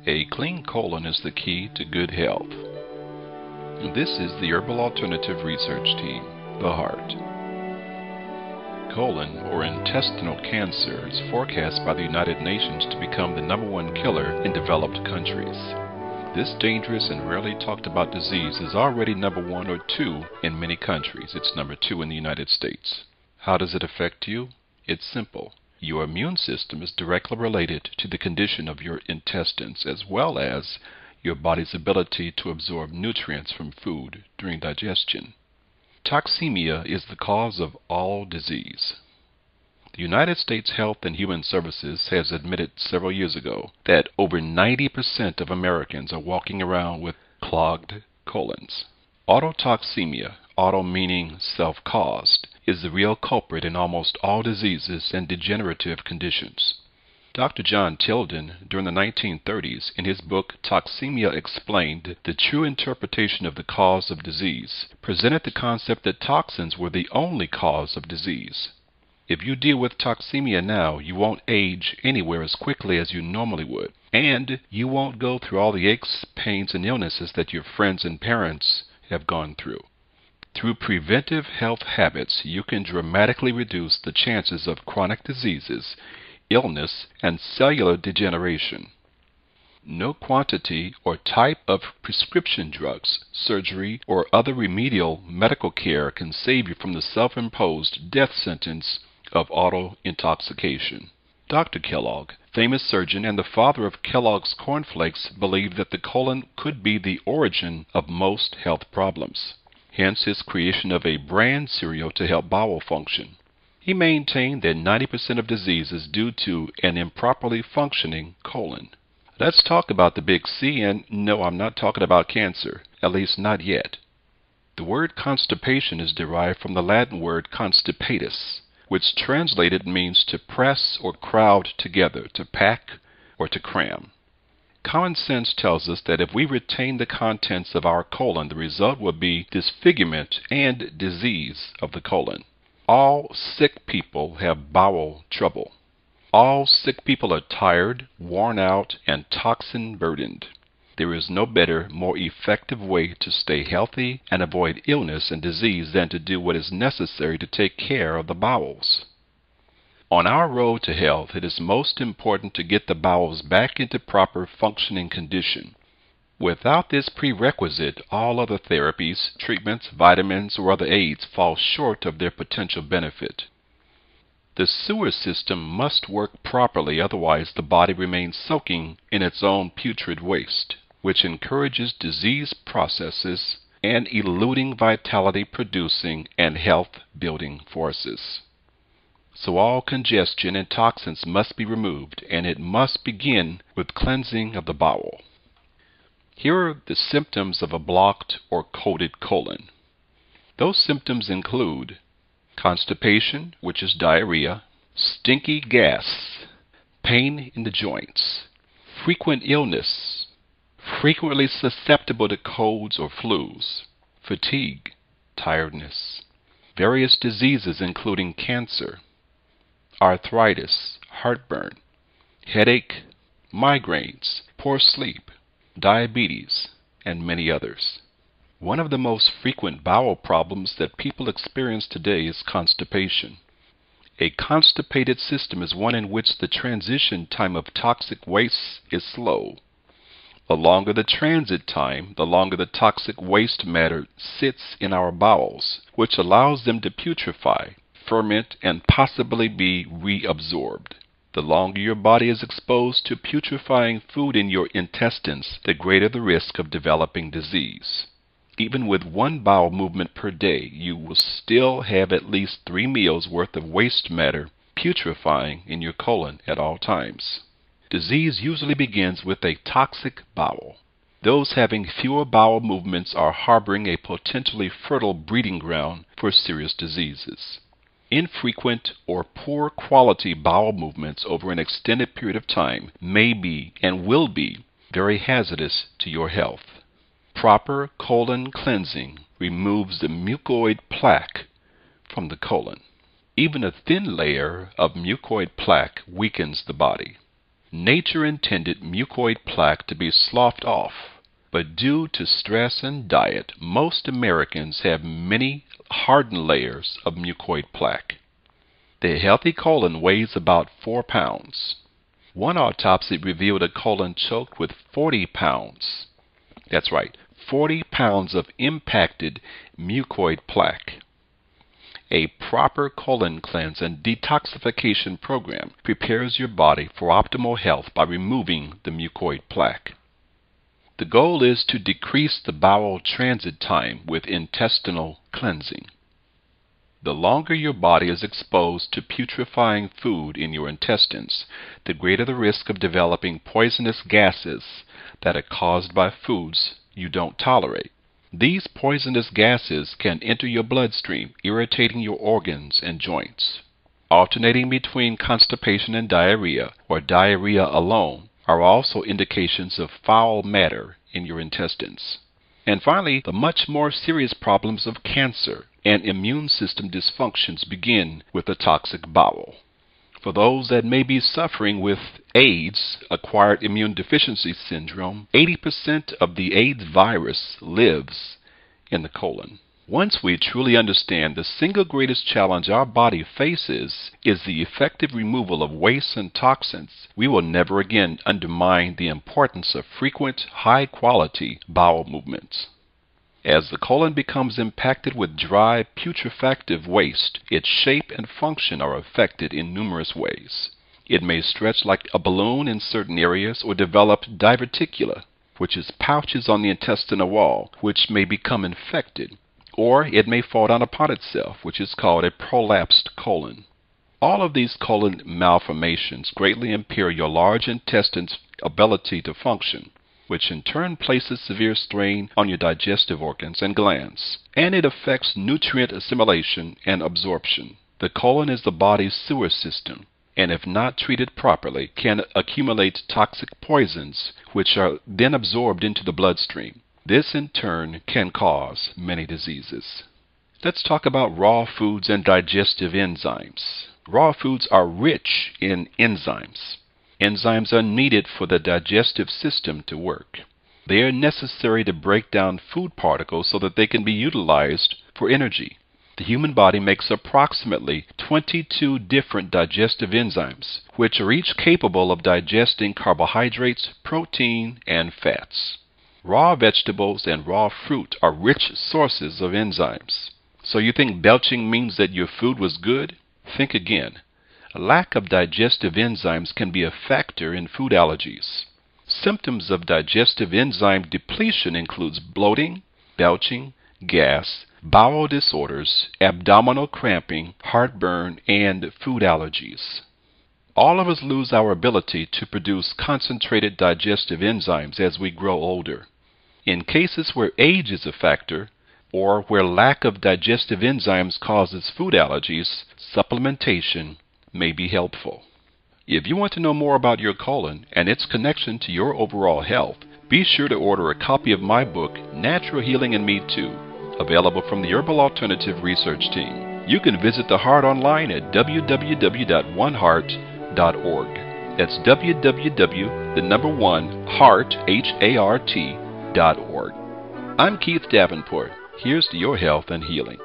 A clean colon is the key to good health. This is the Herbal Alternative Research Team, the Heart. Colon or intestinal cancer is forecast by the United Nations to become the #1 killer in developed countries. This dangerous and rarely talked about disease is already #1 or 2 in many countries. It's #2 in the United States. How does it affect you? It's simple. Your immune system is directly related to the condition of your intestines as well as your body's ability to absorb nutrients from food during digestion. Toxemia is the cause of all disease. The United States Health and Human Services has admitted several years ago that over 90% of Americans are walking around with clogged colons. Autotoxemia, auto meaning self-caused, is the real culprit in almost all diseases and degenerative conditions. Dr. John Tilden, during the 1930s, in his book Toxemia Explained, The True Interpretation of the Cause of Disease, presented the concept that toxins were the only cause of disease. If you deal with toxemia now, you won't age anywhere as quickly as you normally would, and you won't go through all the aches, pains, and illnesses that your friends and parents have gone through. Through preventive health habits, you can dramatically reduce the chances of chronic diseases, illness, and cellular degeneration. No quantity or type of prescription drugs, surgery, or other remedial medical care can save you from the self-imposed death sentence of auto-intoxication. Dr. Kellogg, famous surgeon and the father of Kellogg's cornflakes, believed that the colon could be the origin of most health problems. Hence his creation of a brand cereal to help bowel function. He maintained that 90% of disease is due to an improperly functioning colon. Let's talk about the big C, and no, I'm not talking about cancer, at least not yet. The word constipation is derived from the Latin word constipatus, which translated means to press or crowd together, to pack or to cram. Common sense tells us that if we retain the contents of our colon, the result will be disfigurement and disease of the colon. All sick people have bowel trouble. All sick people are tired, worn out, and toxin burdened. There is no better, more effective way to stay healthy and avoid illness and disease than to do what is necessary to take care of the bowels. On our road to health, it is most important to get the bowels back into proper functioning condition. Without this prerequisite, all other therapies, treatments, vitamins, or other aids fall short of their potential benefit. The sewer system must work properly, otherwise the body remains soaking in its own putrid waste, which encourages disease processes and eluding vitality-producing and health-building forces. So all congestion and toxins must be removed, and it must begin with cleansing of the bowel. Here are the symptoms of a blocked or coated colon. Those symptoms include constipation, which is diarrhea, stinky gas, pain in the joints, frequent illness, frequently susceptible to colds or flus, fatigue, tiredness, various diseases including cancer, arthritis, heartburn, headache, migraines, poor sleep, diabetes, and many others. One of the most frequent bowel problems that people experience today is constipation. A constipated system is one in which the transition time of toxic waste is slow. The longer the transit time, the longer the toxic waste matter sits in our bowels, which allows them to putrefy, ferment, and possibly be reabsorbed. The longer your body is exposed to putrefying food in your intestines, the greater the risk of developing disease. Even with one bowel movement per day, you will still have at least 3 meals worth of waste matter putrefying in your colon at all times. Disease usually begins with a toxic bowel. Those having fewer bowel movements are harboring a potentially fertile breeding ground for serious diseases. Infrequent or poor quality bowel movements over an extended period of time may be and will be very hazardous to your health. Proper colon cleansing removes the mucoid plaque from the colon. Even a thin layer of mucoid plaque weakens the body. Nature intended mucoid plaque to be sloughed off, but due to stress and diet, most Americans have many hardened layers of mucoid plaque. The healthy colon weighs about 4 pounds. One autopsy revealed a colon choked with 40 pounds. That's right, 40 pounds of impacted mucoid plaque. A proper colon cleanse and detoxification program prepares your body for optimal health by removing the mucoid plaque. The goal is to decrease the bowel transit time with intestinal cleansing. The longer your body is exposed to putrefying food in your intestines, the greater the risk of developing poisonous gases that are caused by foods you don't tolerate. These poisonous gases can enter your bloodstream, irritating your organs and joints. Alternating between constipation and diarrhea, or diarrhea alone, are also indications of foul matter in your intestines. And finally, the much more serious problems of cancer and immune system dysfunctions begin with a toxic bowel. For those that may be suffering with AIDS, acquired immune deficiency syndrome, 80% of the AIDS virus lives in the colon. Once we truly understand the single greatest challenge our body faces is the effective removal of waste and toxins, we will never again undermine the importance of frequent, high-quality bowel movements. As the colon becomes impacted with dry, putrefactive waste, its shape and function are affected in numerous ways. It may stretch like a balloon in certain areas or develop diverticula, which is pouches on the intestinal wall, which may become infected. Or it may fall down upon itself, which is called a prolapsed colon. All of these colon malformations greatly impair your large intestine's ability to function, which in turn places severe strain on your digestive organs and glands, and it affects nutrient assimilation and absorption. The colon is the body's sewer system, and if not treated properly, can accumulate toxic poisons, which are then absorbed into the bloodstream. This in turn can cause many diseases. Let's talk about raw foods and digestive enzymes. Raw foods are rich in enzymes. Enzymes are needed for the digestive system to work. They are necessary to break down food particles so that they can be utilized for energy. The human body makes approximately 22 different digestive enzymes, which are each capable of digesting carbohydrates, protein, and fats. Raw vegetables and raw fruit are rich sources of enzymes. So you think belching means that your food was good? Think again. A lack of digestive enzymes can be a factor in food allergies. Symptoms of digestive enzyme depletion includes bloating, belching, gas, bowel disorders, abdominal cramping, heartburn, and food allergies. All of us lose our ability to produce concentrated digestive enzymes as we grow older. In cases where age is a factor, or where lack of digestive enzymes causes food allergies, supplementation may be helpful. If you want to know more about your colon and its connection to your overall health, be sure to order a copy of my book, Natural Healing in Me Too, available from the Herbal Alternative Research Team. You can visit the Heart online at www.oneheart.org. That's www.heart.org. I'm Keith Davenport. Here's to your health and healing.